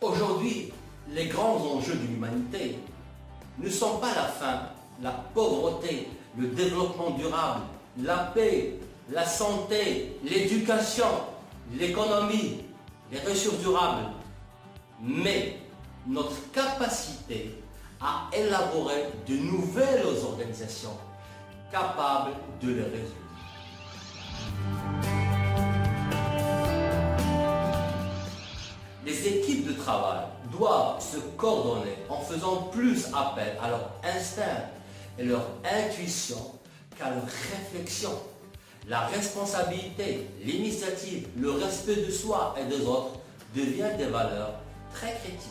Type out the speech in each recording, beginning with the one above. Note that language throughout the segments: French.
Aujourd'hui, les grands enjeux de l'humanité ne sont pas la faim, la pauvreté, le développement durable, la paix, la santé, l'éducation, l'économie, les ressources durables, mais notre capacité à élaborer de nouvelles organisations capables de les résoudre. Les équipes de travail doivent se coordonner en faisant plus appel à leur instinct et leur intuition qu'à leur réflexion. La responsabilité, l'initiative, le respect de soi et des autres deviennent des valeurs très critiques.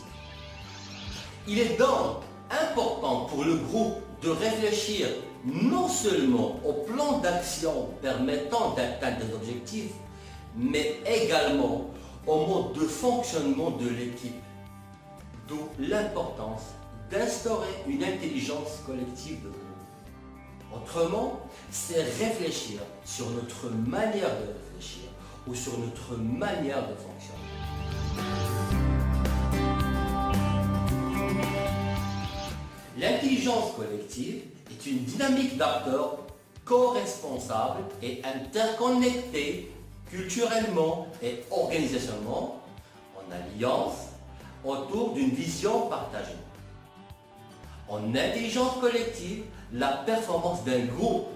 Il est donc important pour le groupe de réfléchir non seulement au plan d'action permettant d'atteindre des objectifs, mais également au mode de fonctionnement de l'équipe. D'où l'importance d'instaurer une intelligence collective de groupe. Autrement, c'est réfléchir sur notre manière de réfléchir ou sur notre manière de fonctionner. L'intelligence collective est une dynamique d'acteurs co-responsables et interconnectés culturellement et organisationnellement en alliance autour d'une vision partagée. En intelligence collective, la performance d'un groupe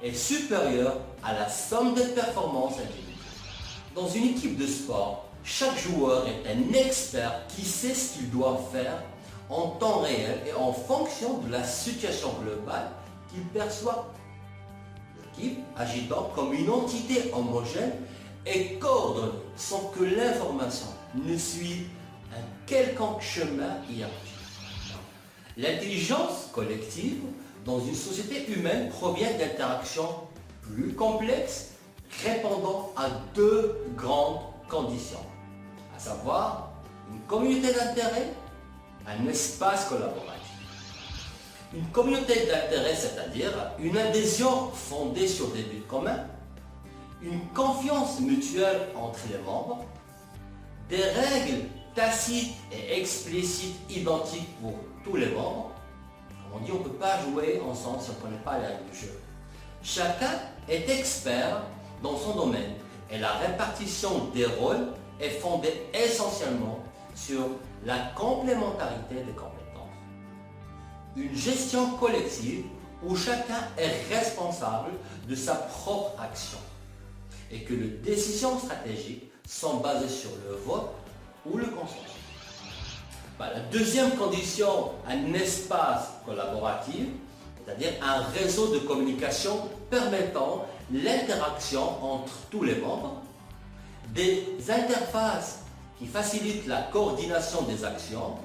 est supérieure à la somme des performances individuelles. Dans une équipe de sport, chaque joueur est un expert qui sait ce qu'il doit faire en temps réel et en fonction de la situation globale qu'il perçoit. L'équipe agit donc comme une entité homogène et coordonnée sans que l'information ne suive un quelconque chemin hiérarchique. L'intelligence collective dans une société humaine provient d'interactions plus complexes répondant à deux grandes conditions, à savoir une communauté d'intérêts, un espace collaboratif. Une communauté d'intérêts, c'est-à-dire une adhésion fondée sur des buts communs, une confiance mutuelle entre les membres, des règles tacites et explicites identiques pour tous les membres. Comme on dit, on ne peut pas jouer ensemble si on ne connaît pas les règles du jeu. Chacun est expert dans son domaine et la répartition des rôles est fondée essentiellement sur la complémentarité des compétences. Une gestion collective où chacun est responsable de sa propre action et que les décisions stratégiques sont basées sur le vote ou le consensus. La deuxième condition, un espace collaboratif, c'est-à-dire un réseau de communication permettant l'interaction entre tous les membres, des interfaces qui facilitent la coordination des actions,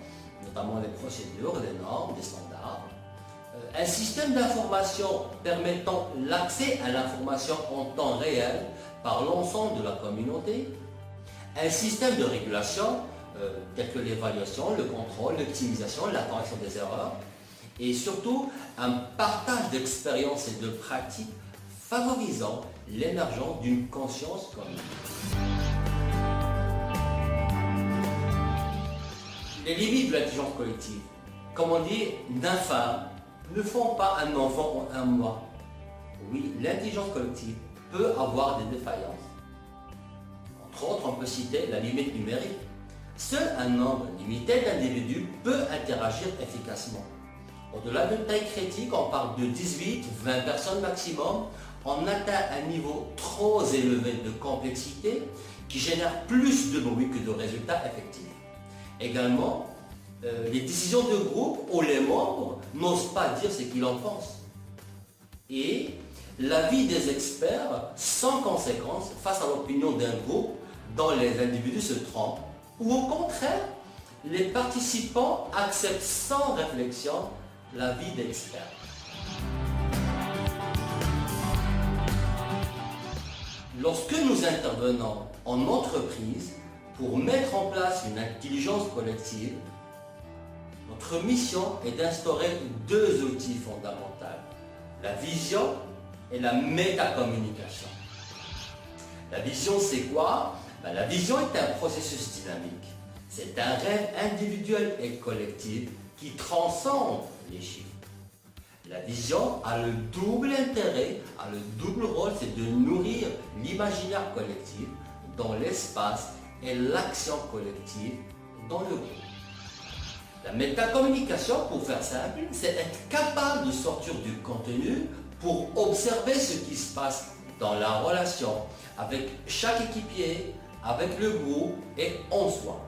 notamment les procédures, les normes, les standards, un système d'information permettant l'accès à l'information en temps réel par l'ensemble de la communauté, un système de régulation tel que l'évaluation, le contrôle, l'optimisation, la correction des erreurs, et surtout un partage d'expériences et de pratiques favorisant l'émergence d'une conscience commune. Les limites de l'intelligence collective, comme on dit, d'un femme ne font pas un enfant en un mois. Oui, l'intelligence collective peut avoir des défaillances. Entre autres, on peut citer la limite numérique. Seul un nombre limité d'individus peut interagir efficacement. Au-delà d'une taille critique, on parle de 18-20 personnes maximum. On atteint un niveau trop élevé de complexité qui génère plus de bruit que de résultats effectifs. Également, les décisions de groupe où les membres n'osent pas dire ce qu'ils en pensent. Et l'avis des experts sans conséquence face à l'opinion d'un groupe dont les individus se trompent, ou au contraire, les participants acceptent sans réflexion l'avis d'experts. Lorsque nous intervenons en entreprise pour mettre en place une intelligence collective, notre mission est d'instaurer deux outils fondamentaux, la vision et la métacommunication. La vision, c'est quoi? La vision est un processus dynamique. C'est un rêve individuel et collectif qui transcende les chiffres. La vision a le double intérêt, a le double rôle, c'est de nourrir l'imaginaire collectif dans l'espace et l'action collective dans le groupe. La métacommunication, pour faire simple, c'est être capable de sortir du contenu pour observer ce qui se passe dans la relation avec chaque équipier, avec le groupe et en soi.